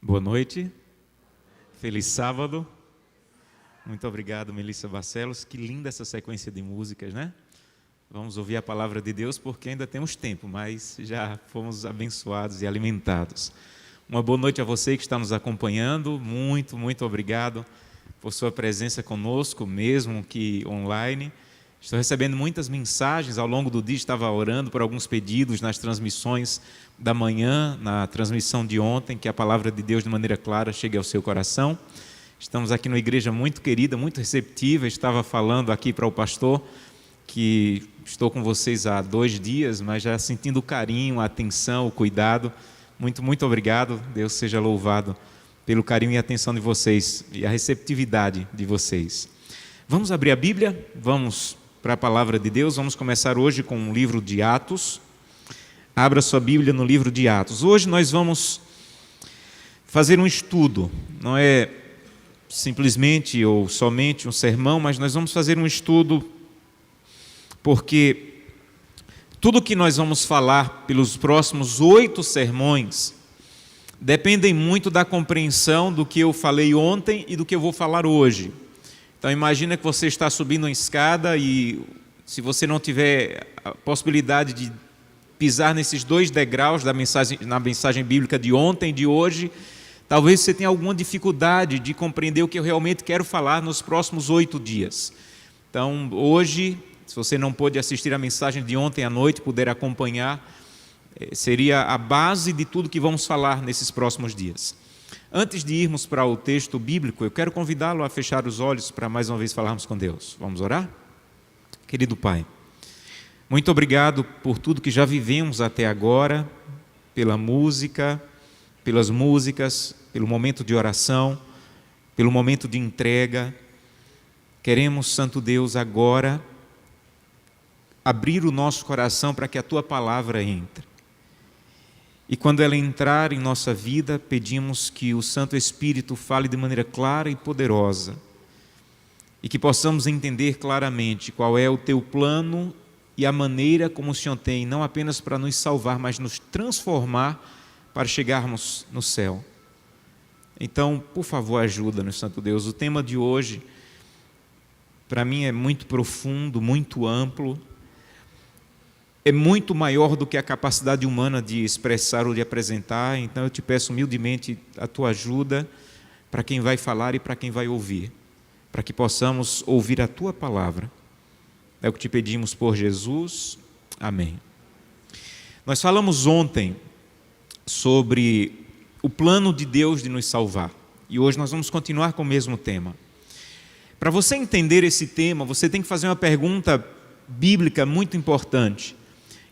Boa noite, feliz sábado. Muito obrigado, Melissa Barcelos. Que linda essa sequência de músicas, né? Vamos ouvir a palavra de Deus porque ainda temos tempo, mas já fomos abençoados e alimentados. Uma boa noite a você que está nos acompanhando. Muito obrigado por sua presença conosco, mesmo que online. Estou recebendo muitas mensagens ao longo do dia, estava orando por alguns pedidos nas transmissões da manhã, na transmissão de ontem, que a palavra de Deus de maneira clara chegue ao seu coração. Estamos aqui numa igreja muito querida, muito receptiva. Estava falando aqui para o pastor que estou com vocês há 2 dias, mas já sentindo o carinho, a atenção, o cuidado. Muito obrigado. Deus seja louvado pelo carinho e atenção de vocês e a receptividade de vocês. Vamos abrir a Bíblia, vamos para a palavra de Deus. Vamos começar hoje com o livro de Atos. Abra sua Bíblia no livro de Atos. Hoje nós vamos fazer um estudo, não é simplesmente ou somente um sermão, mas nós vamos fazer um estudo porque tudo que nós vamos falar pelos próximos 8 sermões dependem muito da compreensão do que eu falei ontem e do que eu vou falar hoje. Então imagina que você está subindo uma escada e se você não tiver a possibilidade de pisar nesses 2 degraus na mensagem bíblica de ontem e de hoje, talvez você tenha alguma dificuldade de compreender o que eu realmente quero falar nos próximos 8 dias. Então hoje, se você não pôde assistir a mensagem de ontem à noite, puder acompanhar, seria a base de tudo que vamos falar nesses próximos dias. Antes de irmos para o texto bíblico, eu quero convidá-lo a fechar os olhos para mais uma vez falarmos com Deus. Vamos orar? Querido Pai, muito obrigado por tudo que já vivemos até agora, pela música, pelas músicas, pelo momento de oração, pelo momento de entrega. Queremos, Santo Deus, agora abrir o nosso coração para que a Tua palavra entre. E quando ela entrar em nossa vida, pedimos que o Santo Espírito fale de maneira clara e poderosa e que possamos entender claramente qual é o Teu plano e a maneira como o Senhor tem, não apenas para nos salvar, mas nos transformar para chegarmos no céu. Então, por favor, ajuda-nos, Santo Deus. O tema de hoje, para mim, é muito profundo, muito amplo, é muito maior do que a capacidade humana de expressar ou de apresentar. Então eu te peço humildemente a tua ajuda para quem vai falar e para quem vai ouvir, para que possamos ouvir a tua palavra. É o que te pedimos por Jesus. Amém. Nós falamos ontem sobre o plano de Deus de nos salvar e hoje nós vamos continuar com o mesmo tema. Para você entender esse tema, você tem que fazer uma pergunta bíblica muito importante.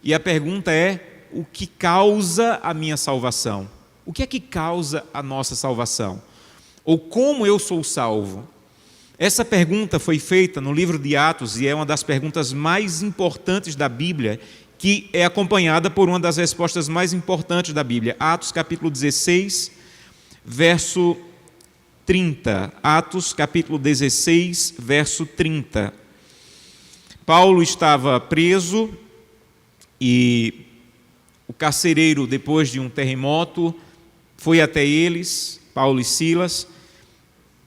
E a pergunta é: o que causa a minha salvação? O que é que causa a nossa salvação? Ou como eu sou salvo? Essa pergunta foi feita no livro de Atos e é uma das perguntas mais importantes da Bíblia, que é acompanhada por uma das respostas mais importantes da Bíblia. Atos capítulo 16, verso 30. Atos capítulo 16, verso 30. Paulo estava preso e o carcereiro, depois de um terremoto, foi até eles, Paulo e Silas,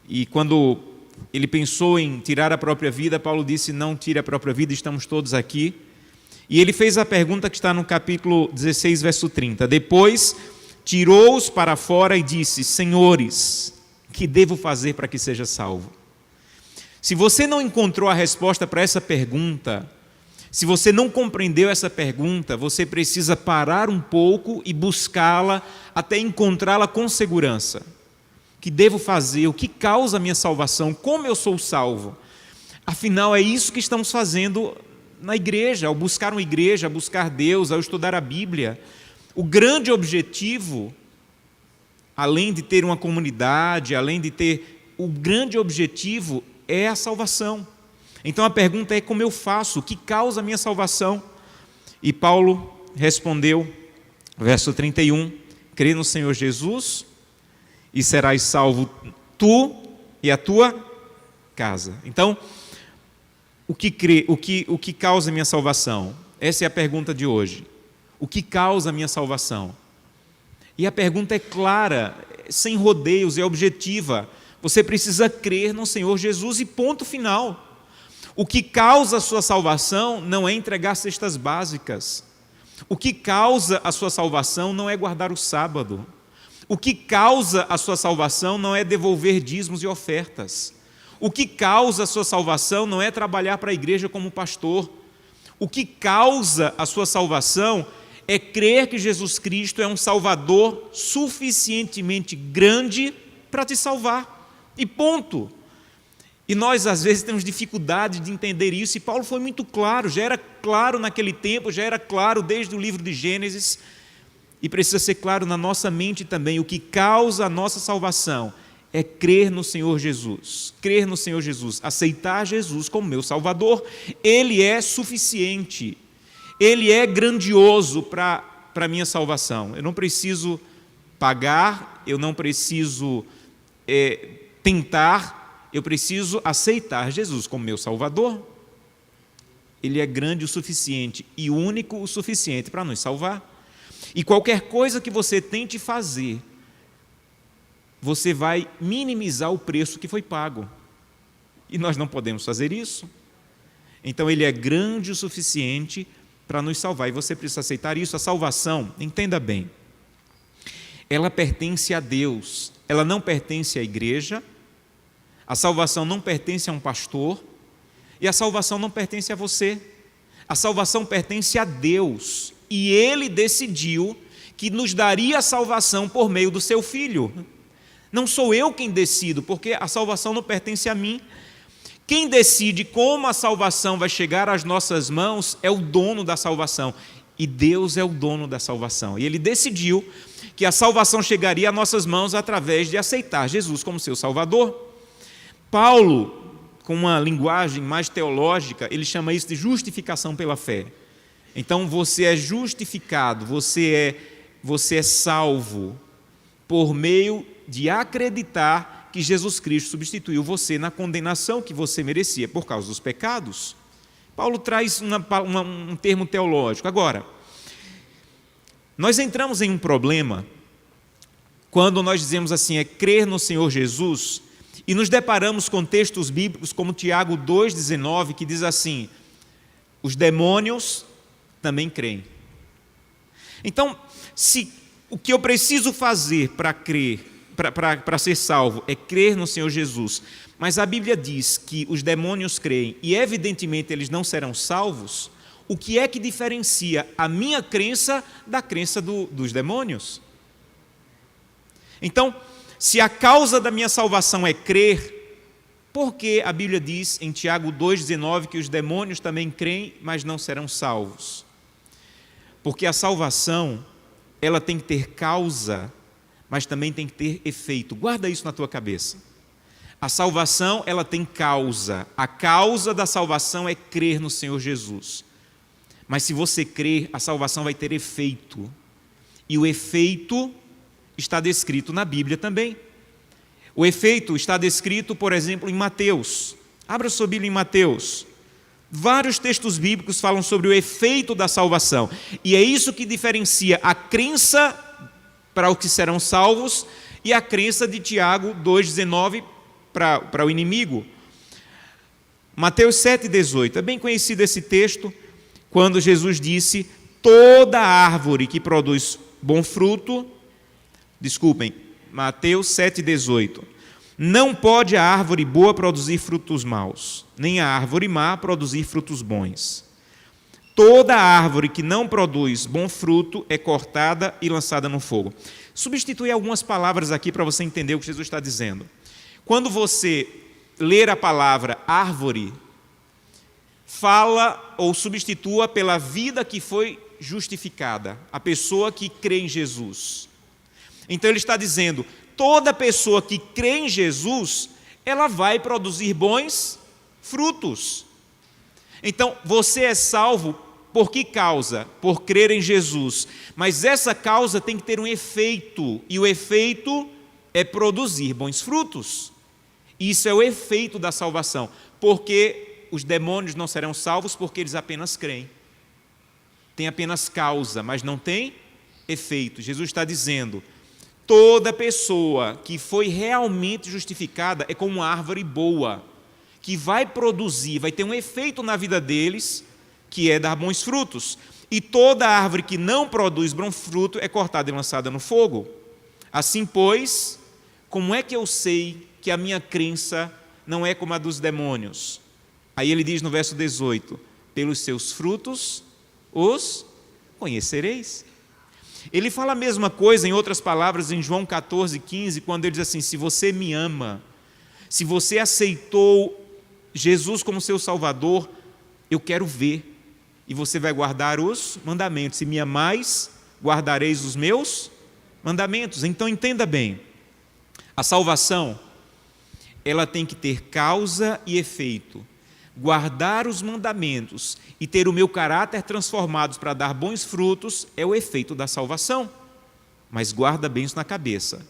e quando ele pensou em tirar a própria vida, Paulo disse: não tire a própria vida, estamos todos aqui. E ele fez a pergunta que está no capítulo 16, verso 30. Depois tirou-os para fora e disse: senhores, que devo fazer para que seja salvo? Se você não encontrou a resposta para essa pergunta, se você não compreendeu essa pergunta, você precisa parar um pouco e buscá-la até encontrá-la com segurança. O que devo fazer? O que causa a minha salvação? Como eu sou salvo? Afinal, é isso que estamos fazendo na igreja, ao buscar uma igreja, ao buscar Deus, ao estudar a Bíblia. O grande objetivo, além de ter uma comunidade, o grande objetivo é a salvação. Então a pergunta é: como eu faço? O que causa a minha salvação? E Paulo respondeu, verso 31, crê no Senhor Jesus e serás salvo tu e a tua casa. Então, o que causa a minha salvação? Essa é a pergunta de hoje. O que causa a minha salvação? E a pergunta é clara, sem rodeios, é objetiva. Você precisa crer no Senhor Jesus e ponto final. O que causa a sua salvação não é entregar cestas básicas. O que causa a sua salvação não é guardar o sábado. O que causa a sua salvação não é devolver dízimos e ofertas. O que causa a sua salvação não é trabalhar para a igreja como pastor. O que causa a sua salvação é crer que Jesus Cristo é um Salvador suficientemente grande para te salvar. E ponto. E nós, às vezes, temos dificuldade de entender isso, e Paulo foi muito claro, já era claro naquele tempo, já era claro desde o livro de Gênesis, e precisa ser claro na nossa mente também. O que causa a nossa salvação é crer no Senhor Jesus, crer no Senhor Jesus, aceitar Jesus como meu Salvador. Ele é suficiente, Ele é grandioso para a minha salvação. Eu não preciso pagar, eu não preciso tentar, eu preciso aceitar Jesus como meu Salvador. Ele é grande o suficiente e único o suficiente para nos salvar. E qualquer coisa que você tente fazer, você vai minimizar o preço que foi pago. E nós não podemos fazer isso. Então Ele é grande o suficiente para nos salvar. E você precisa aceitar isso. A salvação, entenda bem, ela pertence a Deus. Ela não pertence à igreja. A salvação não pertence a um pastor, e a salvação não pertence a você. A salvação pertence a Deus, e Ele decidiu que nos daria a salvação por meio do seu Filho. Não sou eu quem decido, porque a salvação não pertence a mim. Quem decide como a salvação vai chegar às nossas mãos é o dono da salvação, e Deus é o dono da salvação. E Ele decidiu que a salvação chegaria às nossas mãos através de aceitar Jesus como seu Salvador. Paulo, com uma linguagem mais teológica, ele chama isso de justificação pela fé. Então você é justificado, você é salvo por meio de acreditar que Jesus Cristo substituiu você na condenação que você merecia por causa dos pecados. Paulo traz um termo teológico. Agora, nós entramos em um problema quando nós dizemos assim, crer no Senhor Jesus, e nos deparamos com textos bíblicos como Tiago 2,19, que diz assim: os demônios também creem. Então, se o que eu preciso fazer para crer, para ser salvo, é crer no Senhor Jesus, mas a Bíblia diz que os demônios creem e evidentemente eles não serão salvos, o que é que diferencia a minha crença da crença dos demônios? Então, se a causa da minha salvação é crer, por que a Bíblia diz em Tiago 2,19 que os demônios também creem, mas não serão salvos? Porque a salvação, ela tem que ter causa, mas também tem que ter efeito. Guarda isso na tua cabeça. A salvação, ela tem causa. A causa da salvação é crer no Senhor Jesus. Mas se você crer, a salvação vai ter efeito. E o efeito está descrito na Bíblia também. O efeito está descrito, por exemplo, em Mateus. Abra sua Bíblia em Mateus. Vários textos bíblicos falam sobre o efeito da salvação. E é isso que diferencia a crença para os que serão salvos e a crença de Tiago 2,19 para o inimigo. Mateus 7,18. É bem conhecido esse texto, quando Jesus disse: toda árvore que produz bom fruto, Mateus 7,18. Não pode a árvore boa produzir frutos maus, nem a árvore má produzir frutos bons. Toda árvore que não produz bom fruto é cortada e lançada no fogo. Substitui algumas palavras aqui para você entender o que Jesus está dizendo. Quando você ler a palavra árvore, fala ou substitua pela vida que foi justificada, a pessoa que crê em Jesus. Então ele está dizendo, toda pessoa que crê em Jesus, ela vai produzir bons frutos. Então, você é salvo por que causa? Por crer em Jesus. Mas essa causa tem que ter um efeito, e o efeito é produzir bons frutos. Isso é o efeito da salvação, porque os demônios não serão salvos porque eles apenas creem. Tem apenas causa, mas não tem efeito. Jesus está dizendo, toda pessoa que foi realmente justificada é como uma árvore boa, que vai produzir, vai ter um efeito na vida deles, que é dar bons frutos. E toda árvore que não produz bom fruto é cortada e lançada no fogo. Assim, pois, como é que eu sei que a minha crença não é como a dos demônios? Aí ele diz no verso 18, pelos seus frutos os conhecereis. Ele fala a mesma coisa, em outras palavras, em João 14,15, quando ele diz assim, se você me ama, se você aceitou Jesus como seu Salvador, eu quero ver, e você vai guardar os mandamentos. Se me amais, guardareis os meus mandamentos. Então entenda bem, a salvação, ela tem que ter causa e efeito. Guardar os mandamentos e ter o meu caráter transformado para dar bons frutos é o efeito da salvação. Mas guarda bem isso na cabeça.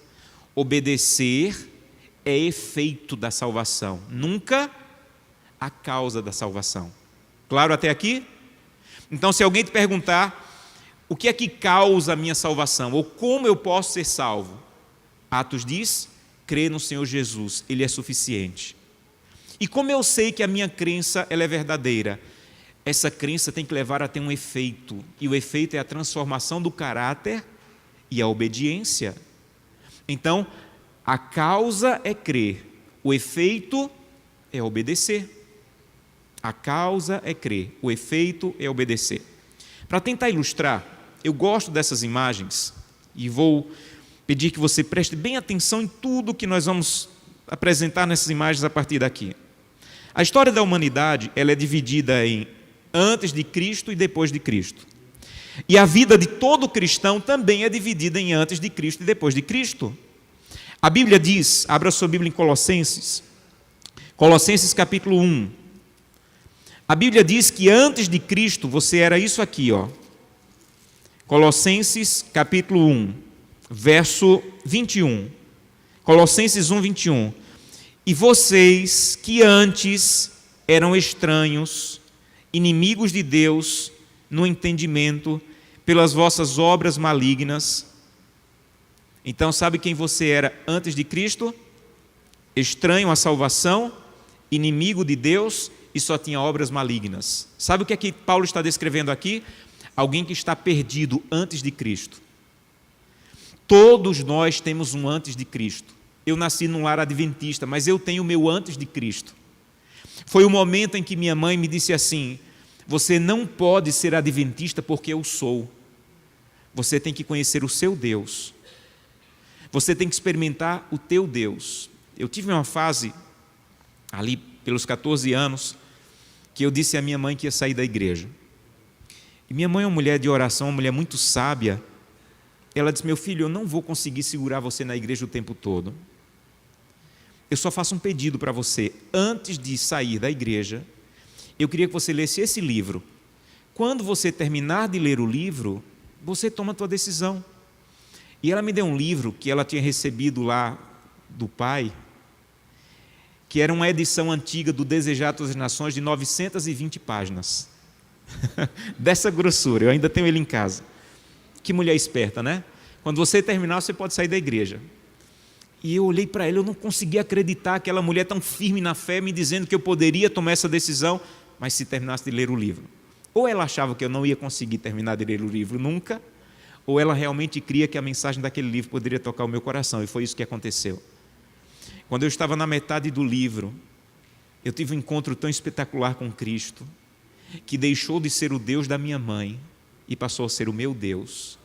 Obedecer é efeito da salvação, nunca a causa da salvação. Claro até aqui? Então, se alguém te perguntar o que é que causa a minha salvação, ou como eu posso ser salvo, Atos diz, crê no Senhor Jesus, Ele é suficiente. E como eu sei que a minha crença ela é verdadeira? Essa crença tem que levar a ter um efeito, e o efeito é a transformação do caráter e a obediência. Então, a causa é crer, o efeito é obedecer. A causa é crer, o efeito é obedecer. Para tentar ilustrar, eu gosto dessas imagens e vou pedir que você preste bem atenção em tudo que nós vamos apresentar nessas imagens a partir daqui. A história da humanidade ela é dividida em antes de Cristo e depois de Cristo. E a vida de todo cristão também é dividida em antes de Cristo e depois de Cristo. A Bíblia diz, abra sua Bíblia em Colossenses capítulo 1. A Bíblia diz que antes de Cristo você era isso aqui, ó. Colossenses capítulo 1, verso 21. Colossenses 1, 21. E vocês que antes eram estranhos, inimigos de Deus, no entendimento, pelas vossas obras malignas. Então, sabe quem você era antes de Cristo? Estranho à salvação, inimigo de Deus e só tinha obras malignas. Sabe o que é que Paulo está descrevendo aqui? Alguém que está perdido antes de Cristo. Todos nós temos um antes de Cristo. Eu nasci num lar adventista, mas eu tenho o meu antes de Cristo. Foi o momento em que minha mãe me disse assim, você não pode ser adventista porque eu sou. Você tem que conhecer o seu Deus. Você tem que experimentar o teu Deus. Eu tive uma fase, ali pelos 14 anos, que eu disse à minha mãe que ia sair da igreja. E minha mãe é uma mulher de oração, uma mulher muito sábia. Ela disse, meu filho, eu não vou conseguir segurar você na igreja o tempo todo. Eu só faço um pedido para você. Antes de sair da igreja, eu queria que você lesse esse livro. Quando você terminar de ler o livro, você toma a tua decisão. E ela me deu um livro que ela tinha recebido lá do pai, que era uma edição antiga do Desejar Todas as Nações, de 920 páginas. Dessa grossura, eu ainda tenho ele em casa. Que mulher esperta, né? Quando você terminar, você pode sair da igreja. E eu olhei para ela, eu não conseguia acreditar aquela mulher tão firme na fé, me dizendo que eu poderia tomar essa decisão, mas se terminasse de ler o livro. Ou ela achava que eu não ia conseguir terminar de ler o livro nunca, ou ela realmente cria que a mensagem daquele livro poderia tocar o meu coração, e foi isso que aconteceu. Quando eu estava na metade do livro, eu tive um encontro tão espetacular com Cristo, que deixou de ser o Deus da minha mãe e passou a ser o meu Deus.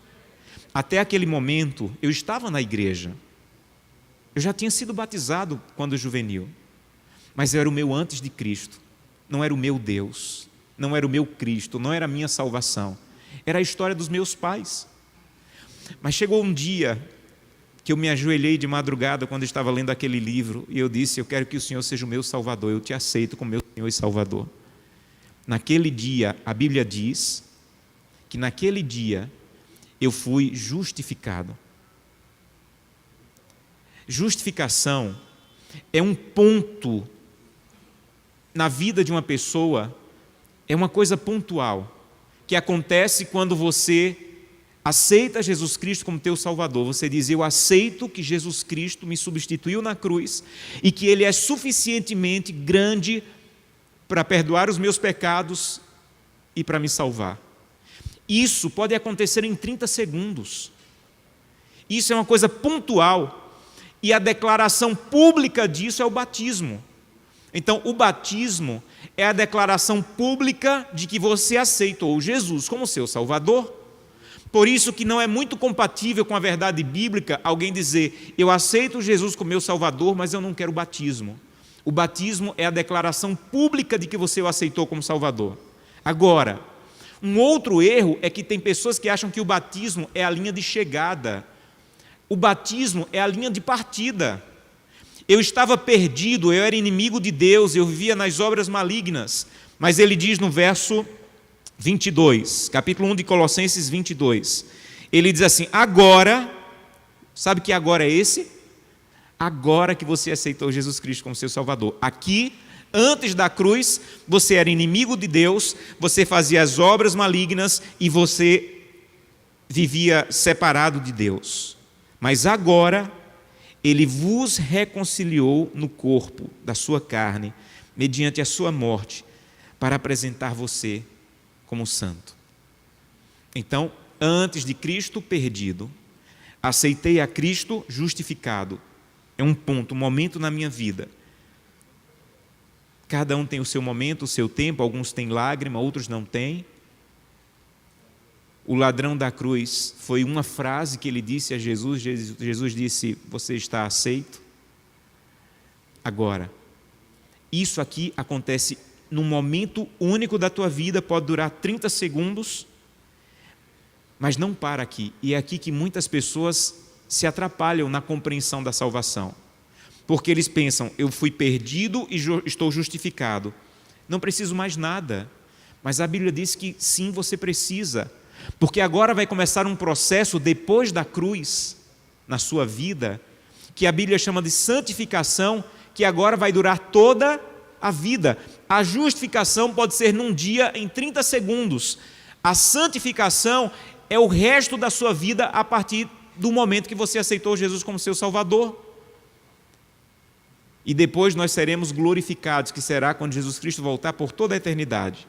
Até aquele momento, eu estava na igreja. Eu já tinha sido batizado quando juvenil, mas eu era o meu antes de Cristo. Não era o meu Deus, não era o meu Cristo, não era a minha salvação. Era a história dos meus pais. Mas chegou um dia que eu me ajoelhei de madrugada quando estava lendo aquele livro e eu disse, eu quero que o Senhor seja o meu Salvador, eu te aceito como meu Senhor e Salvador. Naquele dia, a Bíblia diz que naquele dia eu fui justificado. Justificação é um ponto na vida de uma pessoa, é uma coisa pontual, que acontece quando você aceita Jesus Cristo como teu Salvador, você diz: eu aceito que Jesus Cristo me substituiu na cruz e que Ele é suficientemente grande para perdoar os meus pecados e para me salvar. Isso pode acontecer em 30 segundos. Isso é uma coisa pontual. E a declaração pública disso é o batismo. Então, o batismo é a declaração pública de que você aceitou Jesus como seu Salvador. Por isso que não é muito compatível com a verdade bíblica alguém dizer: eu aceito Jesus como meu Salvador, mas eu não quero batismo. O batismo é a declaração pública de que você o aceitou como Salvador. Agora, um outro erro é que tem pessoas que acham que o batismo é a linha de chegada. O batismo é a linha de partida. Eu estava perdido, eu era inimigo de Deus, eu vivia nas obras malignas. Mas ele diz no verso 22, capítulo 1 de Colossenses 22, ele diz assim: agora, sabe que agora é esse? Agora que você aceitou Jesus Cristo como seu Salvador. Aqui, antes da cruz, você era inimigo de Deus, você fazia as obras malignas e você vivia separado de Deus. Mas agora, Ele vos reconciliou no corpo da sua carne, mediante a sua morte, para apresentar você como santo. Então, antes de Cristo, perdido, aceitei a Cristo justificado. É um ponto, um momento na minha vida. Cada um tem o seu momento, o seu tempo, alguns têm lágrima, outros não têm. O ladrão da cruz, foi uma frase que ele disse a Jesus, Jesus disse: você está aceito? Agora, isso aqui acontece num momento único da tua vida, pode durar 30 segundos, mas não para aqui. E é aqui que muitas pessoas se atrapalham na compreensão da salvação. Porque eles pensam: eu fui perdido e estou justificado. Não preciso mais nada. Mas a Bíblia diz que sim, você precisa. Porque agora vai começar um processo depois da cruz, na sua vida, que a Bíblia chama de santificação, que agora vai durar toda a vida. A justificação pode ser num dia, em 30 segundos. A santificação é o resto da sua vida a partir do momento que você aceitou Jesus como seu Salvador. E depois nós seremos glorificados, que será quando Jesus Cristo voltar por toda a eternidade.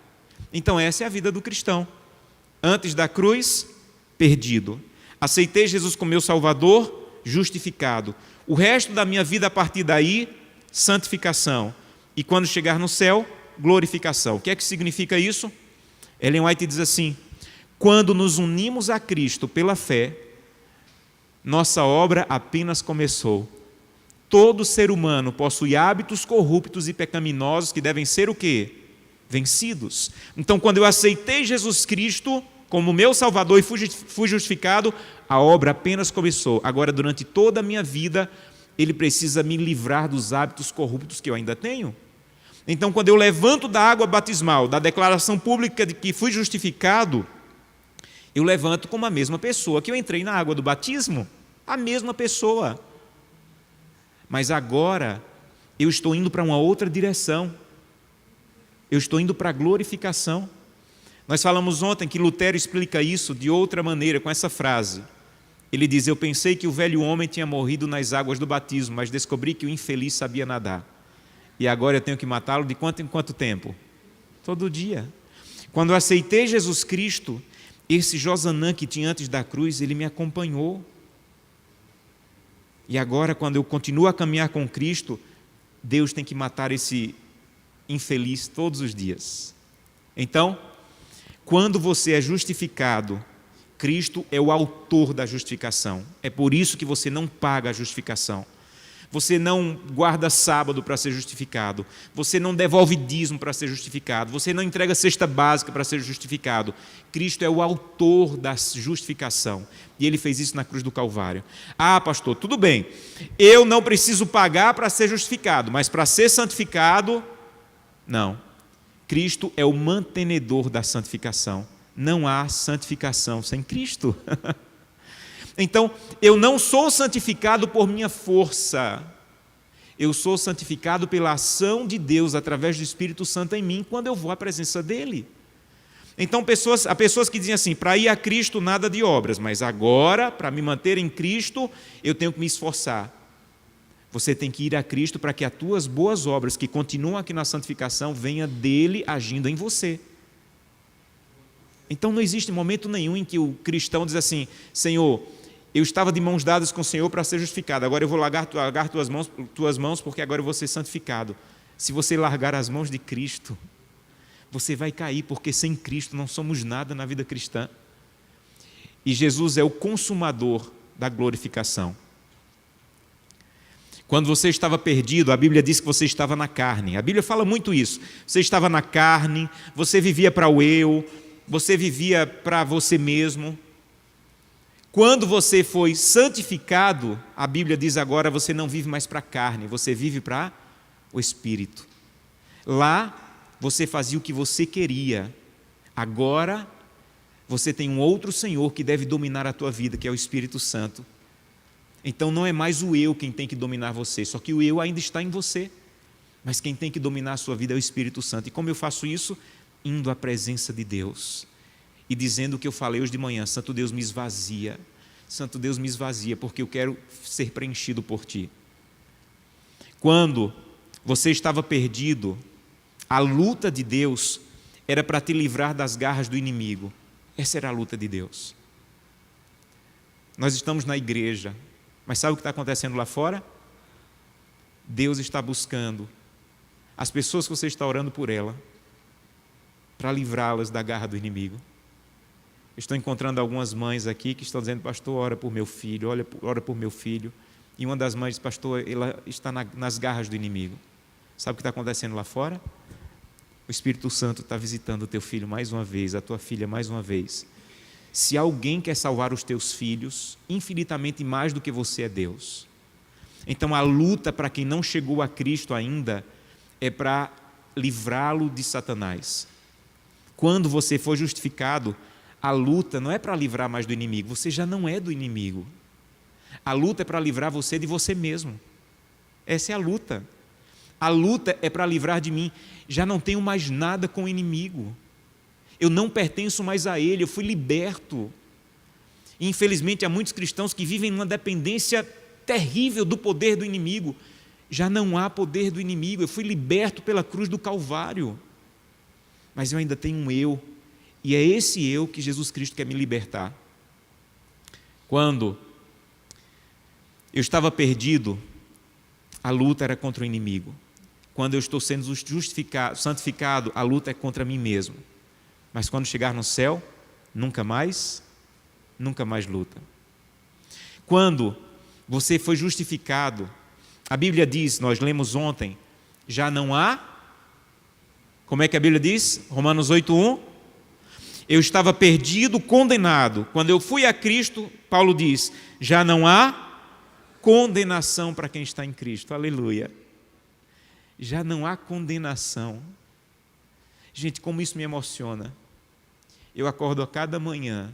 Então essa é a vida do cristão. Antes da cruz, perdido. Aceitei Jesus como meu Salvador, justificado. O resto da minha vida a partir daí, santificação. E quando chegar no céu, glorificação. O que é que significa isso? Ellen White diz assim: quando nos unimos a Cristo pela fé, nossa obra apenas começou. Todo ser humano possui hábitos corruptos e pecaminosos que devem ser o quê? Vencidos. Então, quando eu aceitei Jesus Cristo como meu Salvador e fui justificado, a obra apenas começou. Agora, durante toda a minha vida, Ele precisa me livrar dos hábitos corruptos que eu ainda tenho. Então, quando eu levanto da água batismal, da declaração pública de que fui justificado, eu levanto como a mesma pessoa que eu entrei na água do batismo. A mesma pessoa. Mas agora, eu estou indo para uma outra direção. Eu estou indo para a glorificação. Nós falamos ontem que Lutero explica isso de outra maneira, com essa frase. Ele diz: eu pensei que o velho homem tinha morrido nas águas do batismo, mas descobri que o infeliz sabia nadar. E agora eu tenho que matá-lo de quanto em quanto tempo? Todo dia. Quando eu aceitei Jesus Cristo, esse Josanã que tinha antes da cruz, ele me acompanhou. E agora, quando eu continuo a caminhar com Cristo, Deus tem que matar esse infeliz todos os dias. Então, quando você é justificado, Cristo é o autor da justificação. É por isso que você não paga a justificação. Você não guarda sábado para ser justificado. Você não devolve dízimo para ser justificado. Você não entrega cesta básica para ser justificado. Cristo é o autor da justificação. E Ele fez isso na cruz do Calvário. Ah, pastor, tudo bem. Eu não preciso pagar para ser justificado, mas para ser santificado, não. Cristo é o mantenedor da santificação. Não há santificação sem Cristo. Então, eu não sou santificado por minha força. Eu sou santificado pela ação de Deus através do Espírito Santo em mim quando eu vou à presença dEle. Então, há pessoas que dizem assim: para ir a Cristo, nada de obras, mas agora, para me manter em Cristo, eu tenho que me esforçar. Você tem que ir a Cristo para que as tuas boas obras, que continuam aqui na santificação, venham dele agindo em você. Então, não existe momento nenhum em que o cristão diz assim: Senhor, eu estava de mãos dadas com o Senhor para ser justificado, agora eu vou largar tuas mãos porque agora eu vou ser santificado. Se você largar as mãos de Cristo, você vai cair, porque sem Cristo não somos nada na vida cristã. E Jesus é o consumador da glorificação. Quando você estava perdido, a Bíblia diz que você estava na carne. A Bíblia fala muito isso. Você estava na carne, você vivia para o eu, você vivia para você mesmo. Quando você foi santificado, a Bíblia diz agora, você não vive mais para a carne, você vive para o Espírito. Lá, você fazia o que você queria. Agora, você tem um outro Senhor que deve dominar a tua vida, que é o Espírito Santo. Então, não é mais o eu quem tem que dominar você, só que o eu ainda está em você. Mas quem tem que dominar a sua vida é o Espírito Santo. E como eu faço isso? Indo à presença de Deus e dizendo o que eu falei hoje de manhã: Santo Deus, me esvazia. Santo Deus, me esvazia, porque eu quero ser preenchido por Ti. Quando você estava perdido, a luta de Deus era para te livrar das garras do inimigo. Essa era a luta de Deus. Nós estamos na igreja, mas sabe o que está acontecendo lá fora? Deus está buscando as pessoas que você está orando por ela, para livrá-las da garra do inimigo. Estou encontrando algumas mães aqui que estão dizendo: pastor, ora por meu filho, ora por meu filho. E uma das mães diz: pastor, ela está nas garras do inimigo. Sabe o que está acontecendo lá fora? O Espírito Santo está visitando o teu filho mais uma vez, a tua filha mais uma vez. Se alguém quer salvar os teus filhos, infinitamente mais do que você é Deus. Então a luta para quem não chegou a Cristo ainda é para livrá-lo de Satanás. Quando você for justificado, a luta não é para livrar mais do inimigo, você já não é do inimigo. A luta é para livrar você de você mesmo. Essa é a luta. A luta é para livrar de mim. Já não tenho mais nada com o inimigo. Eu não pertenço mais a ele, eu fui liberto. E, infelizmente, há muitos cristãos que vivem numa dependência terrível do poder do inimigo. Já não há poder do inimigo, eu fui liberto pela cruz do Calvário. Mas eu ainda tenho um eu, e é esse eu que Jesus Cristo quer me libertar. Quando eu estava perdido, a luta era contra o inimigo. Quando eu estou sendo santificado, a luta é contra mim mesmo. Mas quando chegar no céu, nunca mais luta. Quando você foi justificado, a Bíblia diz, nós lemos ontem, já não há, como é que a Bíblia diz? Romanos 8:1, eu estava perdido, condenado. Quando eu fui a Cristo, Paulo diz, já não há condenação para quem está em Cristo, aleluia. Já não há condenação. Gente, como isso me emociona. Eu acordo a cada manhã,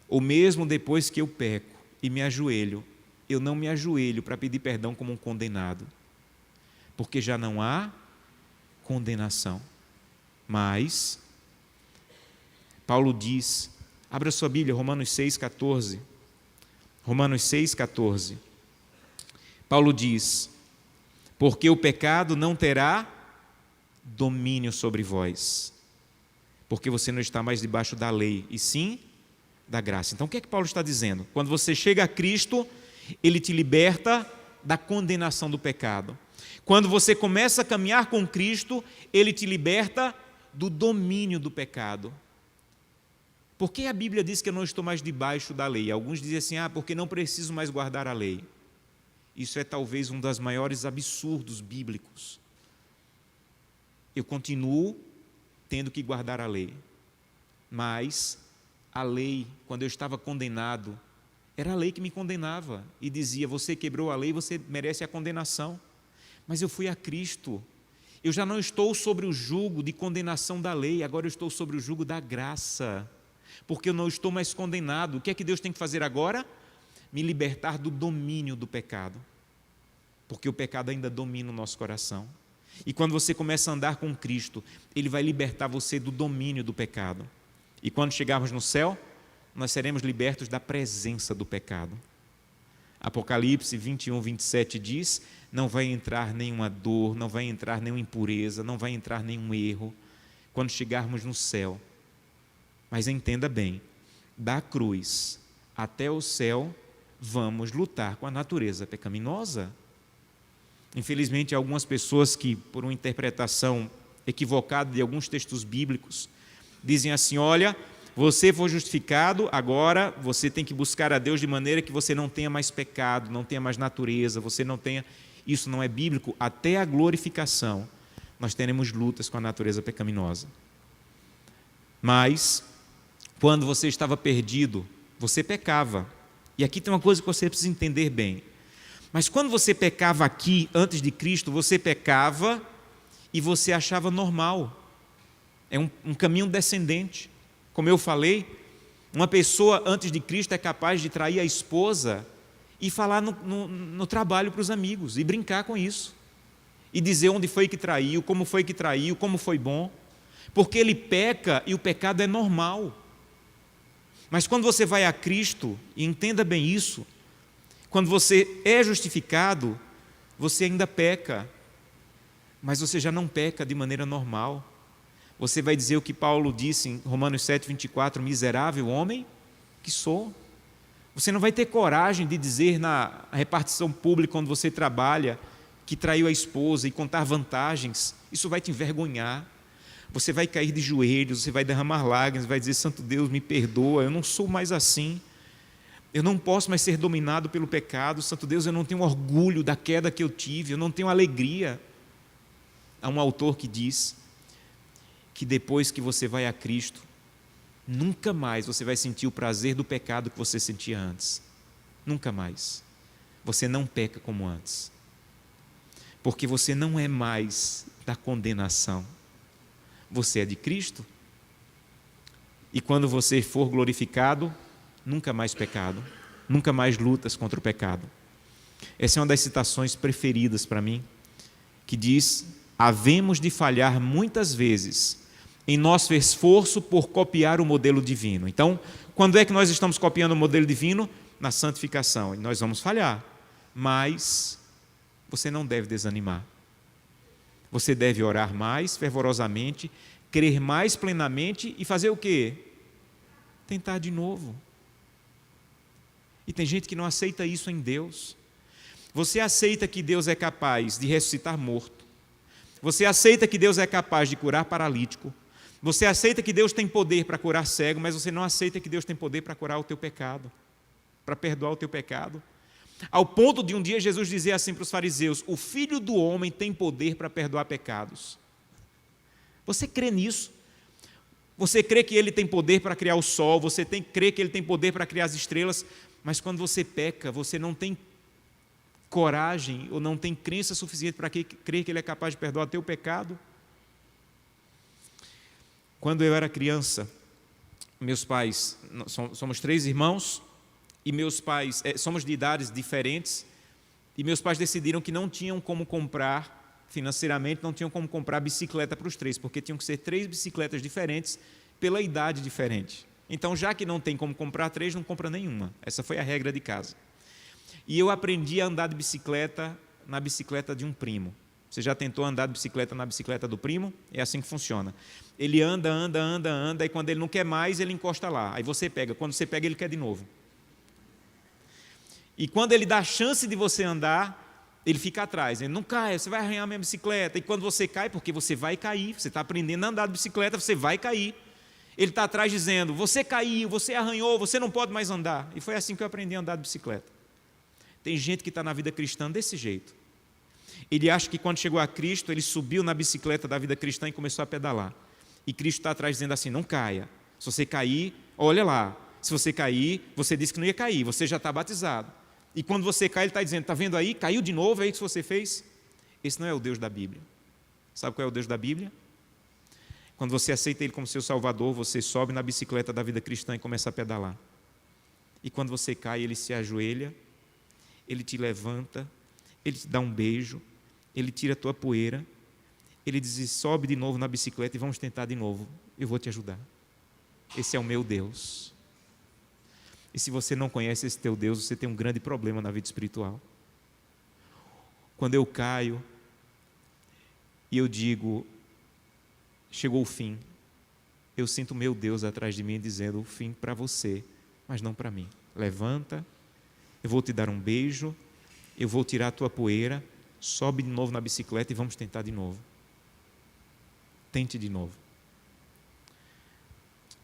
ou mesmo depois que eu peco e me ajoelho, eu não me ajoelho para pedir perdão como um condenado, porque já não há condenação. Mas Paulo diz, abra sua Bíblia, Romanos 6,14. Romanos 6,14. Paulo diz, porque o pecado não terá domínio sobre vós, porque você não está mais debaixo da lei, e sim da graça. Então o que é que Paulo está dizendo? Quando você chega a Cristo, Ele te liberta da condenação do pecado. Quando você começa a caminhar com Cristo, Ele te liberta do domínio do pecado. Por que a Bíblia diz que eu não estou mais debaixo da lei? Alguns dizem assim, porque não preciso mais guardar a lei. Isso é talvez um dos maiores absurdos bíblicos. Eu continuo tendo que guardar a lei. Mas a lei, quando eu estava condenado, era a lei que me condenava e dizia, você quebrou a lei, você merece a condenação. Mas eu fui a Cristo. Eu já não estou sobre o jugo de condenação da lei, agora eu estou sobre o jugo da graça. Porque eu não estou mais condenado. O que é que Deus tem que fazer agora? Me libertar do domínio do pecado. Porque o pecado ainda domina o nosso coração. E quando você começa a andar com Cristo, Ele vai libertar você do domínio do pecado. E quando chegarmos no céu, nós seremos libertos da presença do pecado. Apocalipse 21, 27 diz: não vai entrar nenhuma dor, não vai entrar nenhuma impureza, não vai entrar nenhum erro, quando chegarmos no céu. Mas entenda bem, da cruz até o céu, vamos lutar com a natureza pecaminosa. Infelizmente, algumas pessoas que, por uma interpretação equivocada de alguns textos bíblicos, dizem assim: olha, você foi justificado, agora você tem que buscar a Deus de maneira que você não tenha mais pecado, não tenha mais natureza, você não tenha... Isso não é bíblico. Até a glorificação, nós teremos lutas com a natureza pecaminosa. Mas, quando você estava perdido, você pecava. E aqui tem uma coisa que você precisa entender bem. Mas quando você pecava aqui, antes de Cristo, você pecava e você achava normal. É um caminho descendente. Como eu falei, uma pessoa antes de Cristo é capaz de trair a esposa e falar no trabalho para os amigos, e brincar com isso. E dizer onde foi que traiu, como foi bom. Porque ele peca e o pecado é normal. Mas quando você vai a Cristo, e entenda bem isso, quando você é justificado, você ainda peca, mas você já não peca de maneira normal. Você vai dizer o que Paulo disse em Romanos 7, 24, miserável homem que sou. Você não vai ter coragem de dizer na repartição pública onde você trabalha que traiu a esposa e contar vantagens. Isso vai te envergonhar. Você vai cair de joelhos, você vai derramar lágrimas, vai dizer: santo Deus, me perdoa, eu não sou mais assim. Eu não posso mais ser dominado pelo pecado. Santo Deus, eu não tenho orgulho da queda que eu tive, eu não tenho alegria. Há um autor que diz que depois que você vai a Cristo, nunca mais você vai sentir o prazer do pecado que você sentia antes. Nunca mais. Você não peca como antes. Porque você não é mais da condenação. Você é de Cristo. E quando você for glorificado, nunca mais pecado, nunca mais lutas contra o pecado. Essa é uma das citações preferidas para mim, que diz: havemos de falhar muitas vezes em nosso esforço por copiar o modelo divino. Então, quando é que nós estamos copiando o modelo divino? Na santificação. E nós vamos falhar. Mas você não deve desanimar. Você deve orar mais fervorosamente, crer mais plenamente e fazer o quê? Tentar de novo. E tem gente que não aceita isso em Deus. Você aceita que Deus é capaz de ressuscitar morto. Você aceita que Deus é capaz de curar paralítico. Você aceita que Deus tem poder para curar cego, mas você não aceita que Deus tem poder para curar o teu pecado, para perdoar o teu pecado. Ao ponto de um dia Jesus dizer assim para os fariseus: o Filho do Homem tem poder para perdoar pecados. Você crê nisso? Você crê que Ele tem poder para criar o sol, você crê que Ele tem poder para criar as estrelas, mas quando você peca, você não tem coragem ou não tem crença suficiente para crer que Ele é capaz de perdoar o teu pecado? Quando eu era criança, meus pais, somos 3 irmãos, e meus pais, somos de idades diferentes, e meus pais decidiram que não tinham como comprar, financeiramente, não tinham como comprar bicicleta para os 3, porque tinham que ser 3 bicicletas diferentes, pela idade diferente. Então, já que não tem como comprar 3, não compra nenhuma. Essa foi a regra de casa. E eu aprendi a andar de bicicleta na bicicleta de um primo. Você já tentou andar de bicicleta na bicicleta do primo? É assim que funciona. Ele anda, e quando ele não quer mais, ele encosta lá. Aí você pega. Quando você pega, ele quer de novo. E quando ele dá a chance de você andar, ele fica atrás. Ele não cai, você vai arranhar a minha bicicleta. E quando você cai, porque você vai cair, você está aprendendo a andar de bicicleta, você vai cair. Ele está atrás dizendo: você caiu, você arranhou, você não pode mais andar. E foi assim que eu aprendi a andar de bicicleta. Tem gente que está na vida cristã desse jeito. Ele acha que quando chegou a Cristo, ele subiu na bicicleta da vida cristã e começou a pedalar. E Cristo está atrás dizendo assim: não caia. Se você cair, olha lá. Se você cair, você disse que não ia cair, você já está batizado. E quando você cai, ele está dizendo: está vendo aí? Caiu de novo, é isso que você fez? Esse não é o Deus da Bíblia. Sabe qual é o Deus da Bíblia? Quando você aceita Ele como seu Salvador, você sobe na bicicleta da vida cristã e começa a pedalar. E quando você cai, Ele se ajoelha, Ele te levanta, Ele te dá um beijo, Ele tira a tua poeira, Ele diz: sobe de novo na bicicleta e vamos tentar de novo. Eu vou te ajudar. Esse é o meu Deus. E se você não conhece esse teu Deus, você tem um grande problema na vida espiritual. Quando eu caio e eu digo, chegou o fim, eu sinto meu Deus atrás de mim dizendo: o fim para você, mas não para mim. Levanta, eu vou te dar um beijo, eu vou tirar a tua poeira, sobe de novo na bicicleta e vamos tentar de novo. Tente de novo.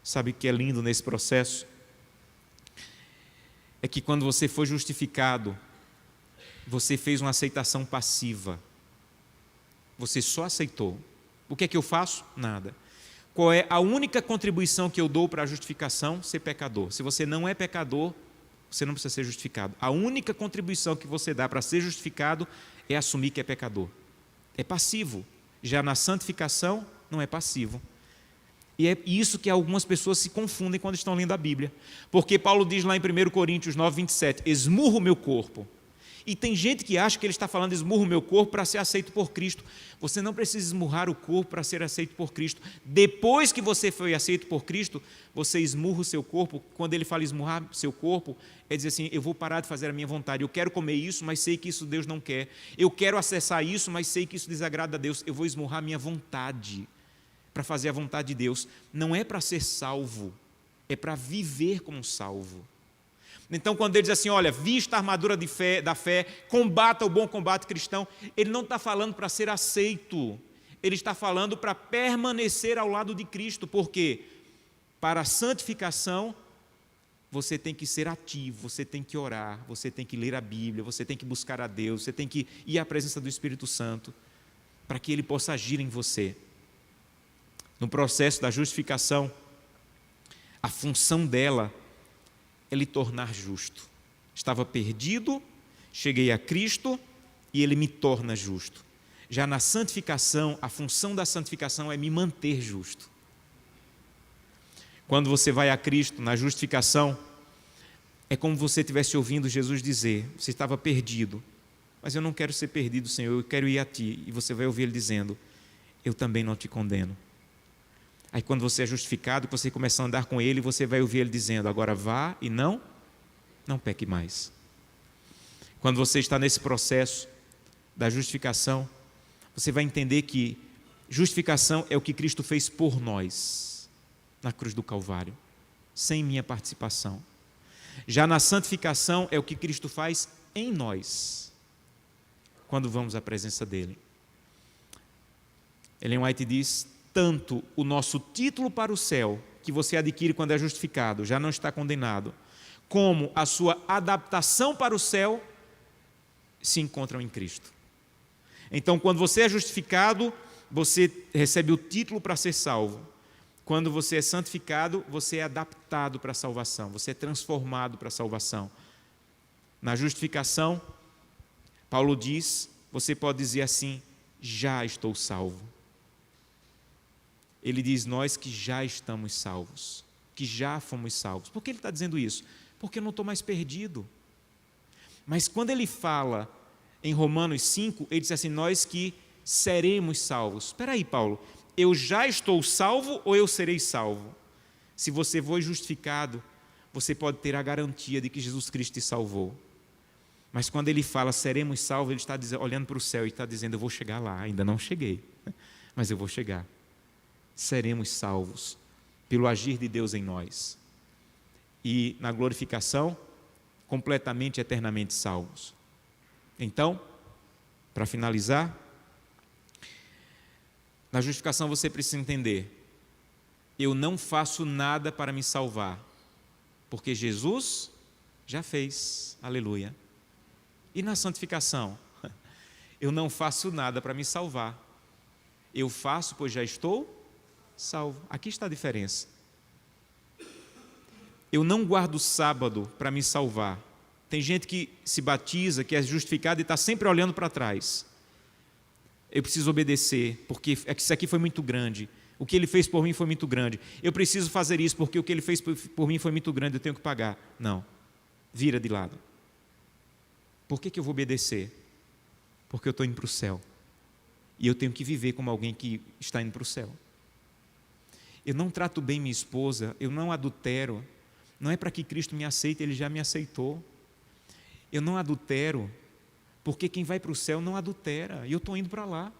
Sabe o que é lindo nesse processo? É que quando você foi justificado, você fez uma aceitação passiva. Você só aceitou. O que é que eu faço? Nada. Qual é a única contribuição que eu dou para a justificação? Ser pecador. Se você não é pecador, você não precisa ser justificado. A única contribuição que você dá para ser justificado é assumir que é pecador. É passivo. Já na santificação, não é passivo. E é isso que algumas pessoas se confundem quando estão lendo a Bíblia. Porque Paulo diz lá em 1 Coríntios 9, 27, esmurro o meu corpo. E tem gente que acha que ele está falando esmurro o meu corpo para ser aceito por Cristo. Você não precisa esmurrar o corpo para ser aceito por Cristo. Depois que você foi aceito por Cristo, você esmurra o seu corpo. Quando ele fala esmurrar seu corpo, é dizer assim: eu vou parar de fazer a minha vontade. Eu quero comer isso, mas sei que isso Deus não quer. Eu quero acessar isso, mas sei que isso desagrada a Deus. Eu vou esmurrar a minha vontade para fazer a vontade de Deus. Não é para ser salvo, é para viver como salvo. Então, quando ele diz assim: olha, vista a armadura da fé, combata o bom combate cristão, ele não está falando para ser aceito, ele está falando para permanecer ao lado de Cristo. Por quê? Para a santificação, você tem que ser ativo, você tem que orar, você tem que ler a Bíblia, você tem que buscar a Deus, você tem que ir à presença do Espírito Santo, para que Ele possa agir em você. No processo da justificação, a função dela é lhe tornar justo. Estava perdido, cheguei a Cristo e Ele me torna justo. Já na santificação, a função da santificação é me manter justo. Quando você vai a Cristo, na justificação, é como você estivesse ouvindo Jesus dizer: você estava perdido, mas eu não quero ser perdido, Senhor, eu quero ir a Ti. E você vai ouvir Ele dizendo: eu também não te condeno. Aí quando você é justificado, você começa a andar com Ele, você vai ouvir Ele dizendo: agora vá e não peque mais. Quando você está nesse processo da justificação, você vai entender que justificação é o que Cristo fez por nós, na cruz do Calvário, sem minha participação. Já na santificação é o que Cristo faz em nós, quando vamos à presença dEle. Ellen White diz: tanto o nosso título para o céu, que você adquire quando é justificado, já não está condenado, como a sua adaptação para o céu, se encontram em Cristo. Então, quando você é justificado, você recebe o título para ser salvo. Quando você é santificado, você é adaptado para a salvação, você é transformado para a salvação. Na justificação, Paulo diz, você pode dizer assim: já estou salvo. Ele diz: nós que já estamos salvos, que já fomos salvos. Por que ele está dizendo isso? Porque eu não estou mais perdido. Mas quando ele fala em Romanos 5, ele diz assim: nós que seremos salvos. Espera aí, Paulo, eu já estou salvo ou eu serei salvo? Se você foi justificado, você pode ter a garantia de que Jesus Cristo te salvou. Mas quando ele fala seremos salvos, ele está olhando para o céu e está dizendo: eu vou chegar lá. Ainda não cheguei, mas eu vou chegar. Seremos salvos pelo agir de Deus em nós. E na glorificação, completamente, eternamente salvos. Então, para finalizar, na justificação você precisa entender: eu não faço nada para me salvar, porque Jesus já fez, aleluia. E na santificação, eu não faço nada para me salvar, eu faço pois já estou salvo. Aqui está a diferença. Eu não guardo o sábado para me salvar. Tem gente que se batiza, que é justificado e está sempre olhando para trás. Eu preciso obedecer, porque isso aqui foi muito grande. O que ele fez por mim foi muito grande. Eu preciso fazer isso, porque o que ele fez por mim foi muito grande, eu tenho que pagar. Não. Vira de lado. Por que eu vou obedecer? Porque eu estou indo para o céu. E eu tenho que viver como alguém que está indo para o céu. Eu não trato bem minha esposa, eu não adultero. Não é para que Cristo me aceite, Ele já me aceitou. Eu não adultero, porque quem vai para o céu não adultera. E eu estou indo para lá.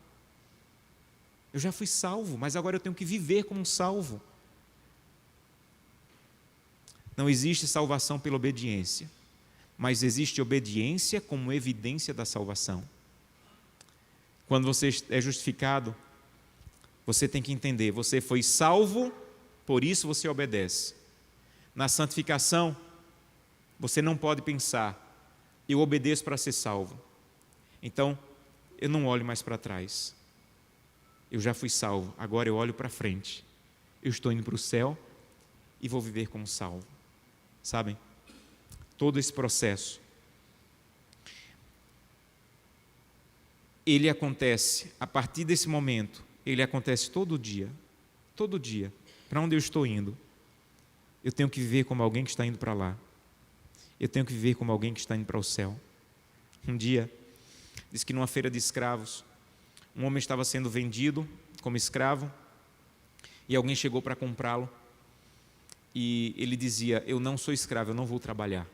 Eu já fui salvo, mas agora eu tenho que viver como um salvo. Não existe salvação pela obediência, mas existe obediência como evidência da salvação. Quando você é justificado, você tem que entender, você foi salvo, por isso você obedece. Na santificação, você não pode pensar, eu obedeço para ser salvo. Então, eu não olho mais para trás. Eu já fui salvo, agora eu olho para frente. Eu estou indo para o céu e vou viver como salvo. Sabem? Todo esse processo, ele acontece, a partir desse momento, ele acontece todo dia. Todo dia. Para onde eu estou indo? Eu tenho que viver como alguém que está indo para lá. Eu tenho que viver como alguém que está indo para o céu. Um dia, diz que numa feira de escravos, um homem estava sendo vendido como escravo e alguém chegou para comprá-lo e ele dizia, eu não sou escravo, eu não vou trabalhar.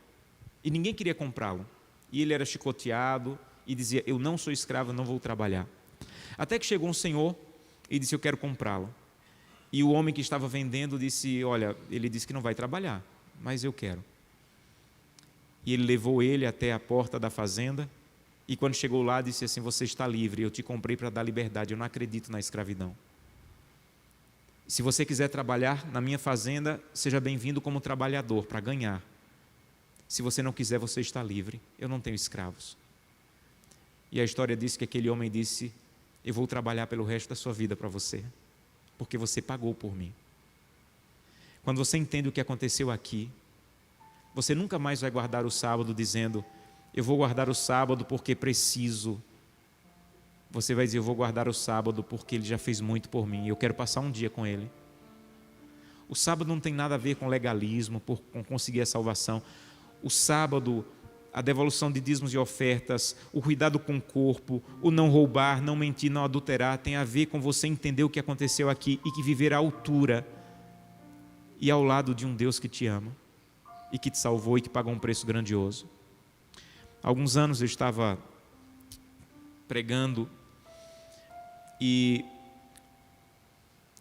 E ninguém queria comprá-lo. E ele era chicoteado e dizia, eu não sou escravo, eu não vou trabalhar. Até que chegou um senhor e disse, eu quero comprá-lo. E o homem que estava vendendo disse, olha, ele disse que não vai trabalhar, mas eu quero. E ele levou ele até a porta da fazenda e quando chegou lá disse assim, você está livre, eu te comprei para dar liberdade, eu não acredito na escravidão. Se você quiser trabalhar na minha fazenda, seja bem-vindo como trabalhador, para ganhar. Se você não quiser, você está livre, eu não tenho escravos. E a história diz que aquele homem disse, eu vou trabalhar pelo resto da sua vida para você, porque você pagou por mim. Quando você entende o que aconteceu aqui, você nunca mais vai guardar o sábado dizendo, eu vou guardar o sábado porque preciso. Você vai dizer, eu vou guardar o sábado porque Ele já fez muito por mim, eu quero passar um dia com Ele. O sábado não tem nada a ver com legalismo, com conseguir a salvação. O sábado, a devolução de dízimos e ofertas, o cuidado com o corpo, o não roubar, não mentir, não adulterar, tem a ver com você entender o que aconteceu aqui e que viver à altura e ao lado de um Deus que te ama e que te salvou e que pagou um preço grandioso. Há alguns anos eu estava pregando e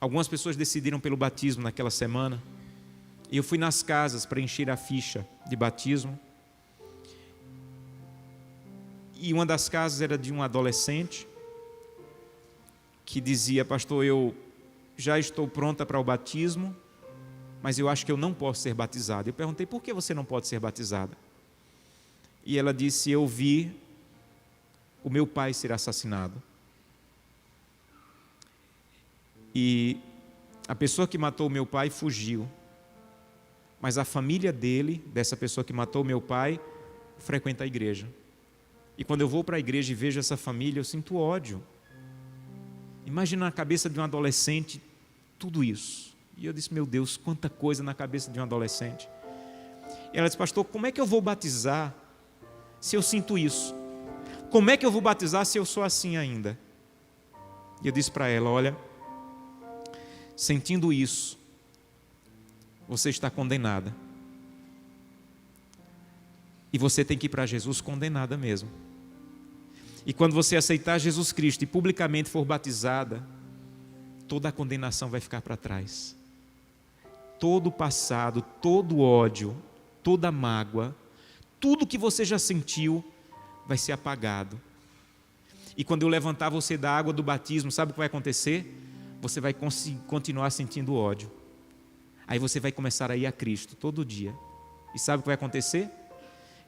algumas pessoas decidiram pelo batismo naquela semana e eu fui nas casas para encher a ficha de batismo e uma das casas era de um adolescente que dizia, pastor, eu já estou pronta para o batismo, mas eu acho que eu não posso ser batizada. Eu perguntei, por que você não pode ser batizada? E ela disse, eu vi o meu pai ser assassinado. E a pessoa que matou o meu pai fugiu. Mas a família dele, dessa pessoa que matou o meu pai, frequenta a igreja. E quando eu vou para a igreja e vejo essa família, eu sinto ódio. Imagina na cabeça de um adolescente tudo isso. E eu disse, meu Deus, quanta coisa na cabeça de um adolescente. E ela disse, pastor, como é que eu vou batizar se eu sinto isso? Como é que eu vou batizar se eu sou assim ainda? E eu disse para ela, olha, sentindo isso, você está condenada. E você tem que ir para Jesus condenada mesmo. E quando você aceitar Jesus Cristo e publicamente for batizada, toda a condenação vai ficar para trás. Todo o passado, todo o ódio, toda a mágoa, tudo que você já sentiu vai ser apagado. E quando eu levantar você da água do batismo, sabe o que vai acontecer? Você vai continuar sentindo ódio. Aí você vai começar a ir a Cristo todo dia. E sabe o que vai acontecer?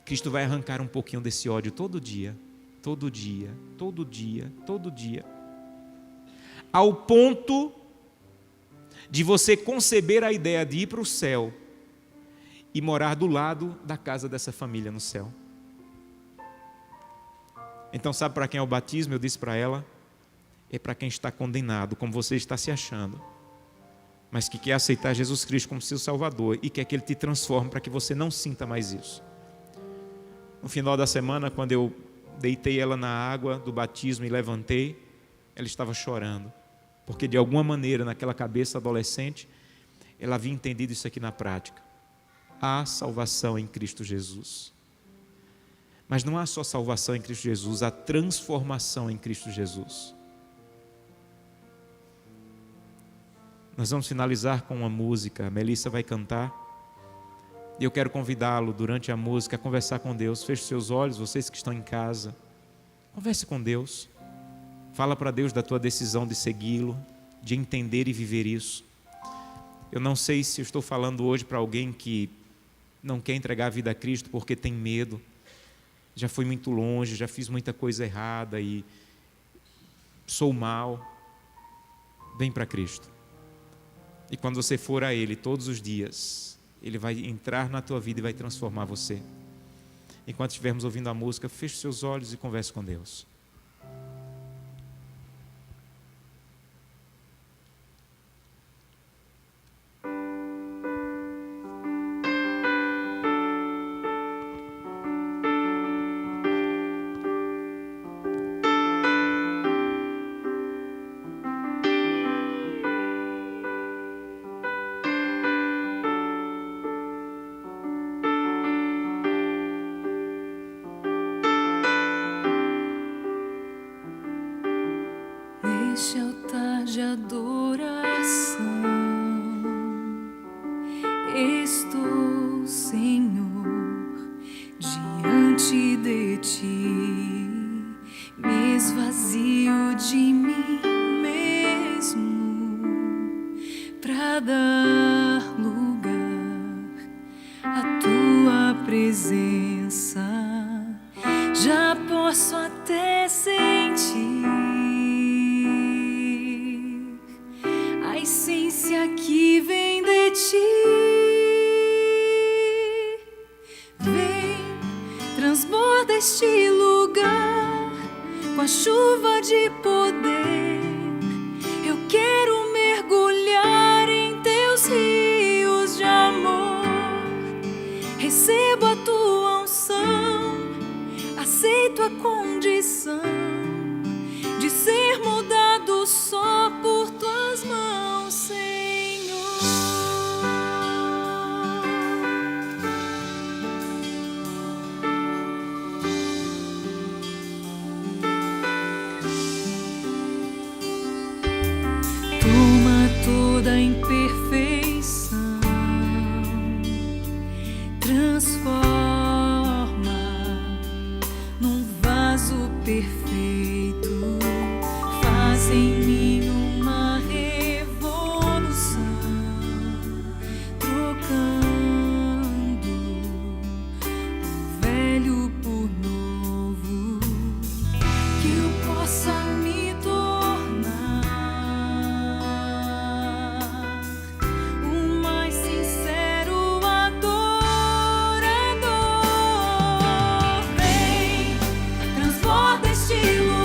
Cristo vai arrancar um pouquinho desse ódio todo dia, todo dia, todo dia, todo dia. Ao ponto de você conceber a ideia de ir para o céu e morar do lado da casa dessa família no céu. Então sabe para quem é o batismo? Eu disse para ela, é para quem está condenado, como você está se achando, mas que quer aceitar Jesus Cristo como seu Salvador e quer que Ele te transforme para que você não sinta mais isso. No final da semana, quando eu deitei ela na água do batismo e levantei, ela estava chorando, porque de alguma maneira, naquela cabeça adolescente, ela havia entendido isso aqui na prática. Há salvação em Cristo Jesus. Mas não há só salvação em Cristo Jesus, há transformação em Cristo Jesus. Nós vamos finalizar com uma música, a Melissa vai cantar, e eu quero convidá-lo durante a música a conversar com Deus. Feche seus olhos, vocês que estão em casa, converse com Deus. Fala para Deus da tua decisão de segui-lo, de entender e viver isso. Eu não sei se eu estou falando hoje para alguém que não quer entregar a vida a Cristo porque tem medo. Já fui muito longe, já fiz muita coisa errada e sou mal. Vem para Cristo. E quando você for a Ele todos os dias, Ele vai entrar na tua vida e vai transformar você. Enquanto estivermos ouvindo a música, feche seus olhos e converse com Deus. Neste altar de adoração, estou, Senhor, diante de Ti, me esvazio de mim mesmo, para dar lugar à Tua presença. Já posso até sentir a essência que vem de Ti. Vem, transborda este lugar com a chuva de poder. Eu quero mergulhar em Teus rios de amor. Recebo a Tua unção, aceito a condição de ser moldado só por Tuas mãos, Senhor. Toma toda a imperfeição, transforma num vaso perfeito, faz em mim uma revolução, trocando o velho por novo, que eu possa me tornar o mais sincero adorador. Vem, transborda este lugar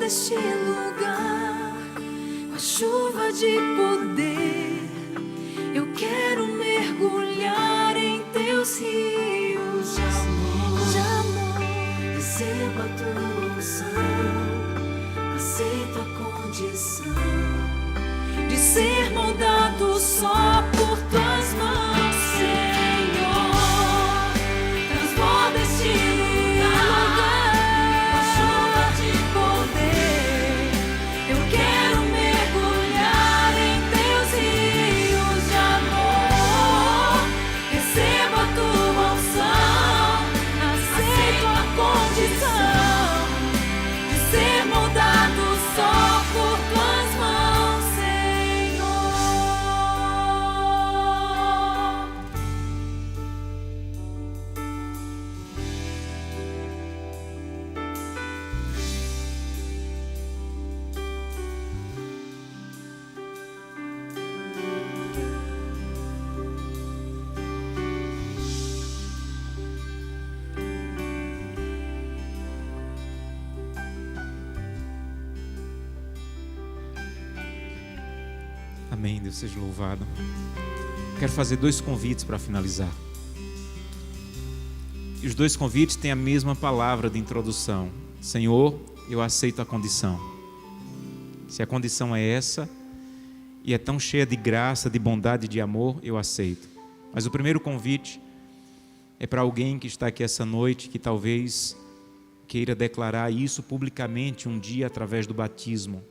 deste lugar, com a chuva de poder, eu quero mergulhar em teus rios de amor. Receba a tua unção, aceito a condição de ser moldado só por tuas mãos, Senhor. Transborda este lugar com a chuva de poder, eu quero mergulhar em teus rios de amor. Receba a tua unção, aceito a condição de ser moldado só por tuas mãos, Senhor. Amém, Deus seja louvado. Quero fazer 2 convites para finalizar. E os 2 convites têm a mesma palavra de introdução. Senhor, eu aceito a condição. Se a condição é essa, e é tão cheia de graça, de bondade e de amor, eu aceito. Mas o primeiro convite é para alguém que está aqui essa noite, que talvez queira declarar isso publicamente um dia através do batismo.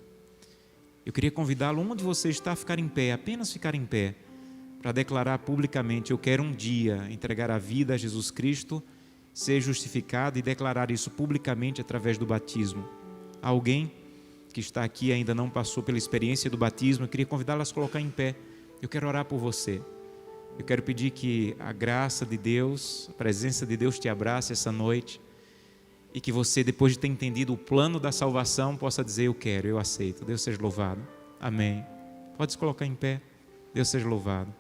Eu queria convidá-lo, onde você está, a ficar em pé, apenas ficar em pé, para declarar publicamente: eu quero um dia entregar a vida a Jesus Cristo, ser justificado e declarar isso publicamente através do batismo. Alguém que está aqui e ainda não passou pela experiência do batismo, eu queria convidá-lo a se colocar em pé. Eu quero orar por você. Eu quero pedir que a graça de Deus, a presença de Deus te abrace essa noite, e que você, depois de ter entendido o plano da salvação, possa dizer: eu quero, eu aceito. Deus seja louvado. Amém. Pode se colocar em pé. Deus seja louvado.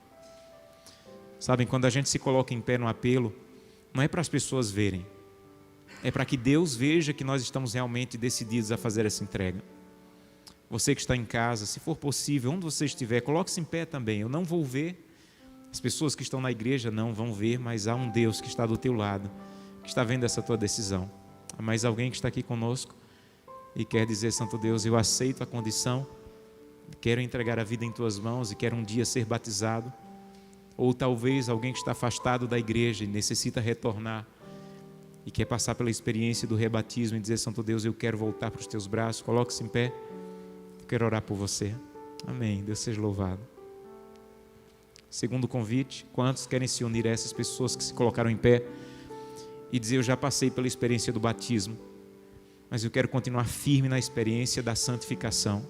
Sabem, quando a gente se coloca em pé no apelo, não é para as pessoas verem, é para que Deus veja que nós estamos realmente decididos a fazer essa entrega. Você que está em casa, se for possível, onde você estiver, coloque-se em pé também. Eu não vou ver, as pessoas que estão na igreja não vão ver, mas há um Deus que está do teu lado, que está vendo essa tua decisão. Há mais alguém que está aqui conosco e quer dizer: Santo Deus, eu aceito a condição, quero entregar a vida em tuas mãos e quero um dia ser batizado. Ou talvez alguém que está afastado da igreja e necessita retornar e quer passar pela experiência do rebatismo e dizer: Santo Deus, eu quero voltar para os teus braços. Coloque-se em pé, eu quero orar por você. Amém, Deus seja louvado. Segundo convite, quantos querem se unir a essas pessoas que se colocaram em pé e dizer: eu já passei pela experiência do batismo, mas eu quero continuar firme na experiência da santificação,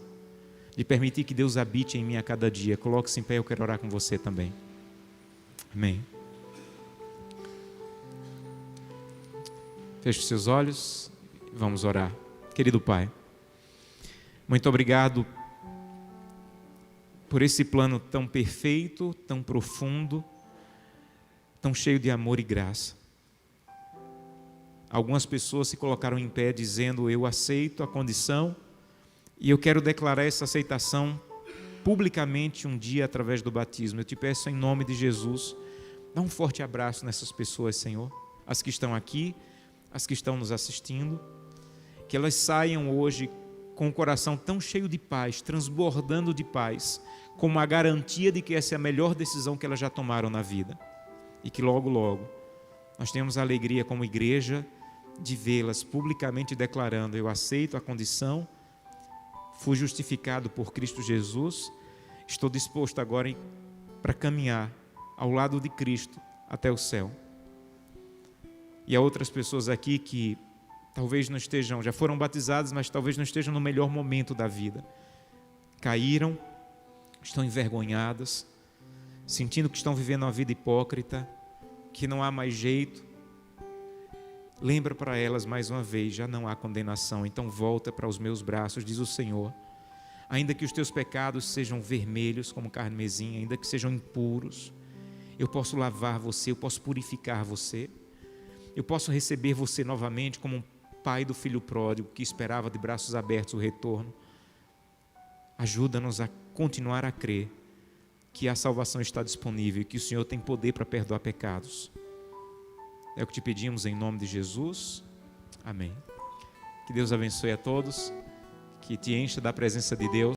de permitir que Deus habite em mim a cada dia. Coloque-se em pé, eu quero orar com você também. Amém. Feche os seus olhos, vamos orar. Querido Pai, muito obrigado por esse plano tão perfeito, tão profundo, tão cheio de amor e graça. Algumas pessoas se colocaram em pé dizendo: eu aceito a condição e eu quero declarar essa aceitação publicamente um dia através do batismo. Eu te peço em nome de Jesus, dá um forte abraço nessas pessoas, Senhor, as que estão aqui, as que estão nos assistindo, que elas saiam hoje com o coração tão cheio de paz, transbordando de paz, com uma garantia de que essa é a melhor decisão que elas já tomaram na vida, e que logo, logo, nós temos a alegria como igreja de vê-las publicamente declarando: eu aceito a condição, fui justificado por Cristo Jesus, estou disposto agora para caminhar ao lado de Cristo até o céu. E há outras pessoas aqui que talvez não estejam, já foram batizadas, mas talvez não estejam no melhor momento da vida. Caíram, estão envergonhadas, sentindo que estão vivendo uma vida hipócrita, que não há mais jeito. Lembra para elas mais uma vez: já não há condenação, então volta para os meus braços, diz o Senhor. Ainda que os teus pecados sejam vermelhos como carmesim, ainda que sejam impuros, eu posso lavar você, eu posso purificar você, eu posso receber você novamente como um pai do filho pródigo que esperava de braços abertos o retorno. Ajuda-nos a continuar a crer que a salvação está disponível e que o Senhor tem poder para perdoar pecados. É o que te pedimos em nome de Jesus. Amém. Que Deus abençoe a todos, que te encha da presença de Deus.